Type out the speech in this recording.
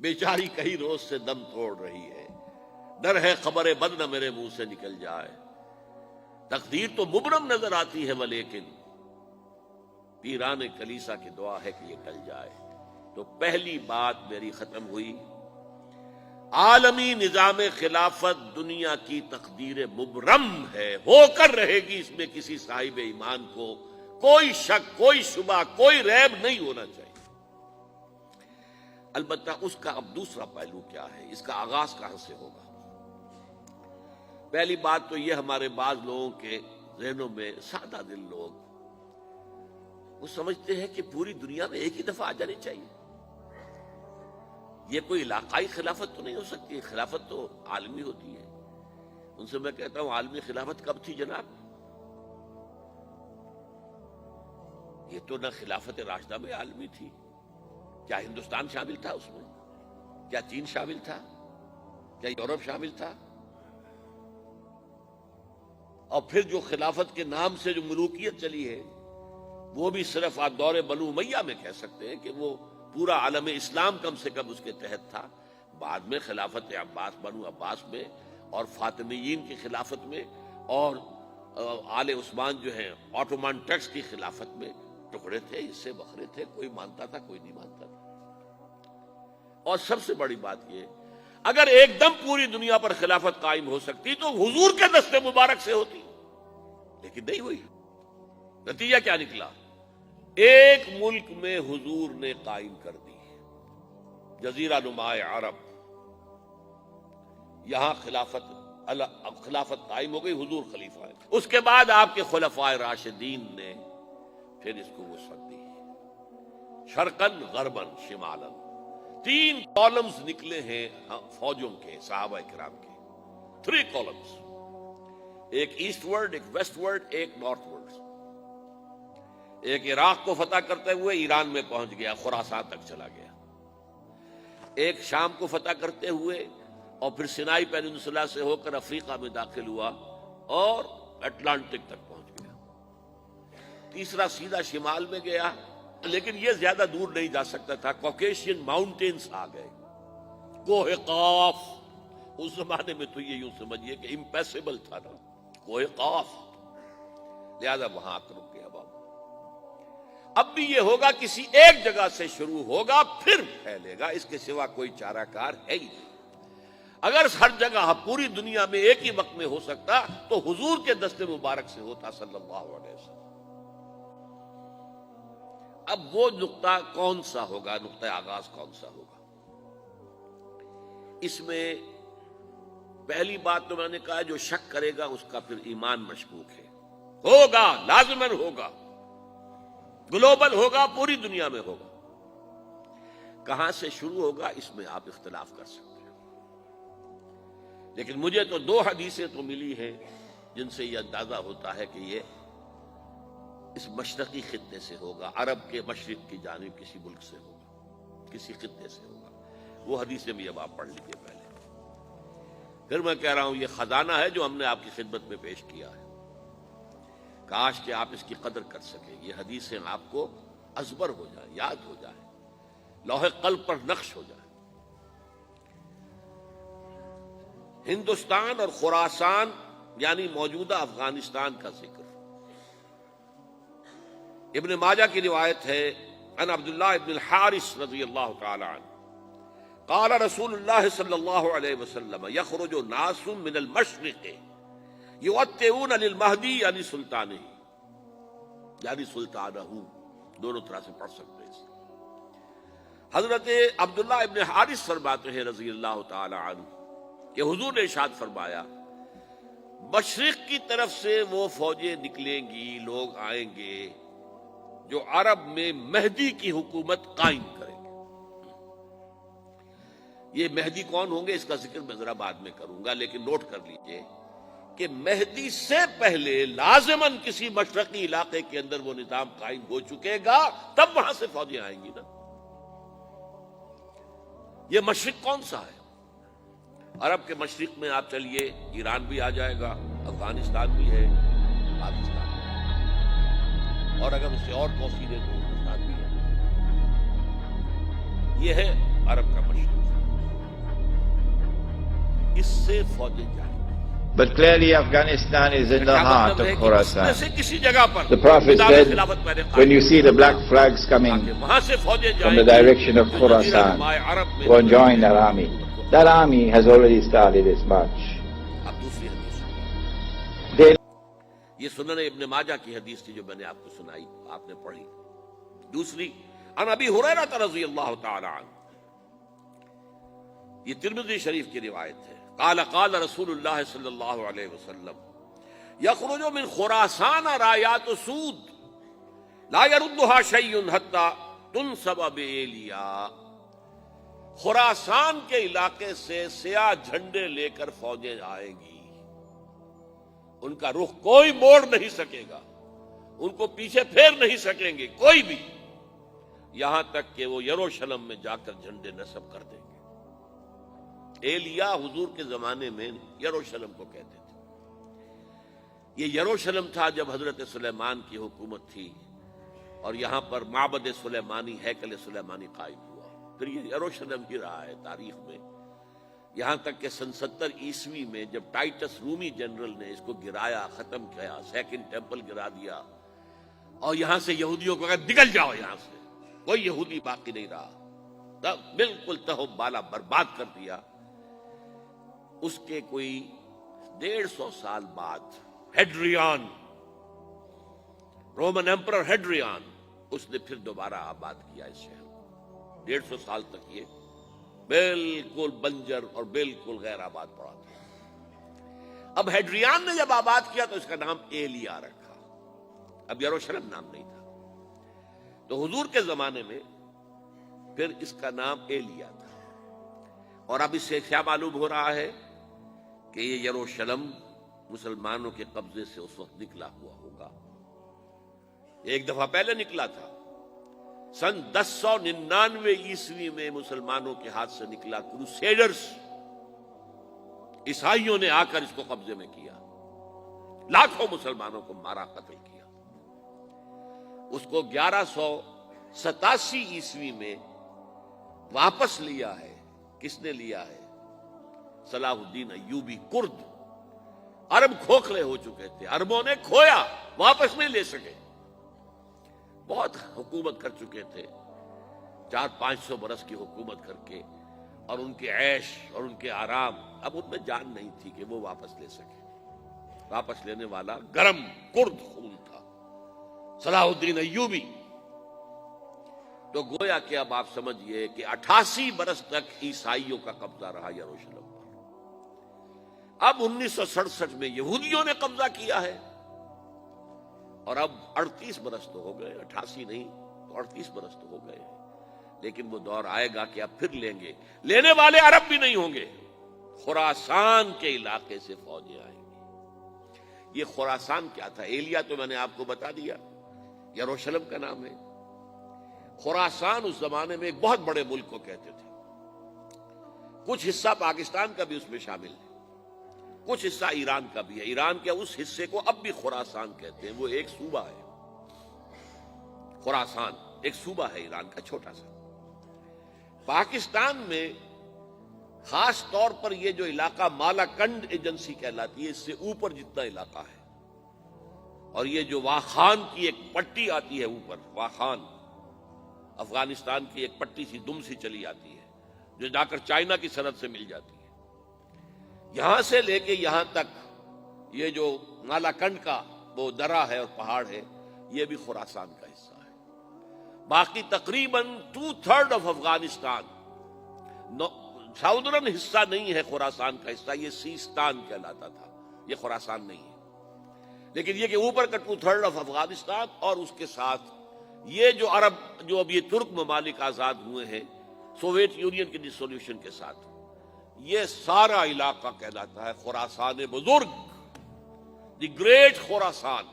بیچاری کئی روز سے دم توڑ رہی ہے، ڈر ہے خبر بد نہ میرے منہ سے نکل جائے، تقدیر تو مبرم نظر آتی ہے ولیکن پیران کلیسا کی دعا ہے کہ یہ ٹل جائے۔ تو پہلی بات میری ختم ہوئی، عالمی نظام خلافت دنیا کی تقدیر مبرم ہے، ہو کر رہے گی، اس میں کسی صاحب ایمان کو کوئی شک، کوئی شبہ، کوئی ریب نہیں ہونا چاہیے۔ البتہ اس کا اب دوسرا پہلو کیا ہے، اس کا آغاز کہاں سے ہوگا؟ پہلی بات تو یہ، ہمارے بعض لوگوں کے ذہنوں میں، سادہ دل لوگ وہ سمجھتے ہیں کہ پوری دنیا میں ایک ہی دفعہ آ جانی چاہیے۔ یہ کوئی علاقائی خلافت تو نہیں ہو سکتی، خلافت تو عالمی ہوتی ہے۔ ان سے میں کہتا ہوں عالمی خلافت کب تھی جناب؟ یہ تو نہ خلافت راشدہ میں عالمی تھی، کیا ہندوستان شامل تھا اس میں؟ کیا چین شامل تھا؟ کیا یورپ شامل تھا؟ اور پھر جو خلافت کے نام سے جو ملوکیت چلی ہے وہ بھی صرف آپ دور بنو امیہ میں کہہ سکتے ہیں کہ وہ پورا عالم اسلام کم سے کم اس کے تحت تھا۔ بعد میں خلافت عباس، بنو عباس میں، اور فاطمیین کی خلافت میں، اور آل عثمان جو ہیں آٹومان ٹرکس کی خلافت میں ٹکڑے تھے، حصے بکھرے تھے، کوئی مانتا تھا کوئی نہیں مانتا تھا۔ اور سب سے بڑی بات یہ، اگر ایک دم پوری دنیا پر خلافت قائم ہو سکتی تو حضور کے دست مبارک سے ہوتی، لیکن نہیں ہوئی۔ نتیجہ کیا نکلا؟ ایک ملک میں حضور نے قائم کر دی، جزیرہ نما عرب، یہاں خلافت قائم ہو گئی، حضور خلیفہ ہے۔ اس کے بعد آپ کے خلفائے راشدین نے پھر اس کو وسعت دی، شرقاً غرباً شمالاً، 3 کالمز نکلے ہیں فوجوں کے، صحابہ کرام کے، 3 کالمز، ایک ایسٹ ورڈ، ایک ویسٹ ورڈ، ایک نارتھ ورڈ۔ ایک عراق کو فتح کرتے ہوئے ایران میں پہنچ گیا، خراسان تک چلا گیا، ایک شام کو فتح کرتے ہوئے اور پھر سینائی پیننسولا سے ہو کر افریقہ میں داخل ہوا اور اٹلانٹک تک پہنچ گیا، تیسرا سیدھا شمال میں گیا، لیکن یہ زیادہ دور نہیں جا سکتا تھا، کوکیشین ماؤنٹینز آ گئے، کوہ قاف، اس زمانے میں تو یہ یوں سمجھیے کہ امپیسیبل تھا نا، کوہ قاف، لہذا وہاں آ کر رک گیا بابا۔ اب بھی یہ ہوگا، کسی ایک جگہ سے شروع ہوگا پھر پھیلے گا، اس کے سوا کوئی چارہ کار ہے ہی نہیں۔ اگر ہر جگہ پوری دنیا میں ایک ہی وقت میں ہو سکتا تو حضور کے دست مبارک سے ہوتا صلی اللہ علیہ وسلم۔ اب وہ نقطہ کون سا ہوگا، نقطہ آغاز کون سا ہوگا؟ اس میں پہلی بات تو میں نے کہا، جو شک کرے گا اس کا پھر ایمان مشکوک ہے، ہوگا، لازماً ہوگا، گلوبل ہوگا، پوری دنیا میں ہوگا۔ کہاں سے شروع ہوگا اس میں آپ اختلاف کر سکتے ہیں، لیکن مجھے تو 2 حدیثیں تو ملی ہیں جن سے یہ اندازہ ہوتا ہے کہ یہ اس مشرقی خطے سے ہوگا، عرب کے مشرق کی جانب کسی ملک سے ہوگا، کسی خطے سے ہوگا۔ وہ حدیثیں بھی اب آپ پڑھ لیجیے پہلے، پھر میں کہہ رہا ہوں یہ خزانہ ہے جو ہم نے آپ کی خدمت میں پیش کیا ہے، کاش کہ آپ اس کی قدر کر سکیں، یہ حدیثیں آپ کو ازبر ہو جائیں، یاد ہو جائیں، لوح قلب پر نقش ہو جائیں۔ ہندوستان اور خراسان یعنی موجودہ افغانستان کا ذکر ابن ماجہ کی روایت ہے، عن عبداللہ ابن الحارث رضی اللہ تعالی عنہ قال رسول اللہ صلی اللہ علیہ وسلم یخرج ناس من المشرق یوطئون للمہدی یعنی سلطانہ، یعنی سلطانہ، دونوں طرح سے پڑھ سکتے ہیں۔ حضرت عبداللہ ابن حارث فرماتے ہیں رضی اللہ تعالی عنہ کہ حضور نے ارشاد فرمایا، مشرق کی طرف سے وہ فوجیں نکلیں گی، لوگ آئیں گے جو عرب میں مہدی کی حکومت قائم کریں گے۔ یہ مہدی کون ہوں گے اس کا ذکر میں ذرا بعد میں کروں گا، لیکن نوٹ کر لیجئے کہ مہدی سے پہلے لازماً کسی مشرقی علاقے کے اندر وہ نظام قائم ہو چکے گا، تب وہاں سے فوجیں آئیں گی نا۔ یہ مشرق کون سا ہے؟ عرب کے مشرق میں آپ چلیے، ایران بھی آ جائے گا، افغانستان بھی ہے، پاکستان بھی ہے، اور اگر اس سے اور توسیع دے تو ہندوستان بھی ہے۔ یہ ہے عرب کا مشرق، اس سے فوجیں جائیں۔ But clearly Afghanistan is in the heart of Khorasan. کسی جگہ پر The Prophet said, when you see the black flags coming وہاں سے فوجیں from the direction of Khorasan, go and join that army. That army has already started its march. اب دوسری حدیث، یہ سنن ابن ماجہ کی حدیث تھی جو میں نے آپ کو سنائی، آپ نے پڑھی۔ دوسری، عن ابی ہریرہ رضی اللہ تعالی عنہ، یہ ترمذی شریف کی روایت ہے، قال قال رسول اللہ صلی اللہ علیہ وسلم یخرج من خراسان رایات سود لا يردها شیء حتی تنصب بایلیا، خراسان کے علاقے سے سیاہ جھنڈے لے کر فوجیں آئیں گی، ان کا رخ کوئی موڑ نہیں سکے گا، ان کو پیچھے پھیر نہیں سکیں گے کوئی بھی، یہاں تک کہ وہ یروشلم میں جا کر جھنڈے نصب کر دیں گے۔ ایلیا حضور کے زمانے میں یروشلم کو کہتے تھے۔ یہ یروشلم تھا جب حضرت سلیمان کی حکومت تھی اور یہاں پر معبد سلیمانی، ہیکل سلیمانی قائم ہوا، پھر یہ یروشلم ہی رہا ہے تاریخ میں، یہاں تک کہ سن 70 عیسوی میں جب ٹائٹس رومی جنرل نے اس کو گرایا، ختم کیا، سیکنڈ ٹیمپل گرا دیا اور یہاں سے یہودیوں کو کہا نکل جاؤ یہاں سے، کوئی یہودی باقی نہیں رہا، تب بالکل تہو بالا برباد کر دیا۔ اس کے کوئی 150 سال بعد ہیڈریان، رومن ایمپرر ہیڈریان، اس نے پھر دوبارہ آباد کیا اس شہر کو۔ 150 سال تک یہ بالکل بنجر اور بالکل غیر آباد پڑا تھا۔ اب ہیڈریان نے جب آباد کیا تو اس کا نام ایلیا رکھا، اب یروشلم نام نہیں تھا، تو حضور کے زمانے میں پھر اس کا نام ایلیا تھا۔ اور اب اس سے کیا معلوم ہو رہا ہے کہ یہ یروشلم مسلمانوں کے قبضے سے اس وقت نکلا ہوا ہوگا، ایک دفعہ پہلے نکلا تھا، سن 1099 عیسوی میں مسلمانوں کے ہاتھ سے نکلا، کروسیڈرز عیسائیوں نے آ کر اس کو قبضے میں کیا، لاکھوں مسلمانوں کو مارا، قتل کیا۔ اس کو 1187 عیسوی میں واپس لیا ہے، کس نے لیا ہے؟ صلاح الدین ایوبی کرد۔ عرب کھوکھلے ہو چکے تھے، عربوں نے کھویا، واپس نہیں لے سکے، بہت حکومت کر چکے تھے، 400-500 برس کی حکومت کر کے، اور ان کے عیش اور ان کے آرام، اب ان میں جان نہیں تھی کہ وہ واپس لے سکے۔ واپس لینے والا گرم کرد خون تھا، صلاح الدین ایوبی۔ تو گویا کہ اب آپ سمجھئے کہ 88 برس تک عیسائیوں کا قبضہ رہا یروشلم پر۔ اب 1967 میں یہودیوں نے قبضہ کیا ہے، اور اب 38 برس تو ہو گئے، 88 نہیں تو 38 برس تو ہو گئے، لیکن وہ دور آئے گا کہ اب پھر لیں گے، لینے والے عرب بھی نہیں ہوں گے، خراسان کے علاقے سے فوجیں آئیں گی۔ یہ خراسان کیا تھا؟ ایلیا تو میں نے آپ کو بتا دیا، یروشلم کا نام ہے۔ خراسان اس زمانے میں ایک بہت بڑے ملک کو کہتے تھے، کچھ حصہ پاکستان کا بھی اس میں شامل ہے، کچھ حصہ ایران کا بھی ہے، ایران کے اس حصے کو اب بھی خراسان کہتے ہیں، وہ ایک صوبہ ہے، خراسان ایک صوبہ ہے ایران کا چھوٹا سا۔ پاکستان میں خاص طور پر یہ جو علاقہ مالا کنڈ ایجنسی کہلاتی ہے، اس سے اوپر جتنا علاقہ ہے، اور یہ جو واخان کی ایک پٹی آتی ہے اوپر، واخان افغانستان کی ایک پٹی سی دم سی چلی آتی ہے جو جا کر چائنا کی سرحد سے مل جاتی ہے، یہاں سے لے کے یہاں تک یہ جو مالا کنڈ کا وہ درہ ہے اور پہاڑ ہے، یہ بھی خراسان کا حصہ ہے۔ باقی تقریباً 2/3 آف افغانستان ساؤدرن حصہ نہیں ہے خراسان کا حصہ، یہ سیستان کہلاتا تھا، یہ خراسان نہیں ہے، لیکن یہ کہ اوپر کا 2/3 آف افغانستان اور اس کے ساتھ یہ جو عرب جو اب یہ ترک ممالک آزاد ہوئے ہیں سوویت یونین کی ڈسولوشن کے ساتھ، یہ سارا علاقہ کہلاتا ہے خراسان بزرگ، دی گریٹ خراسان۔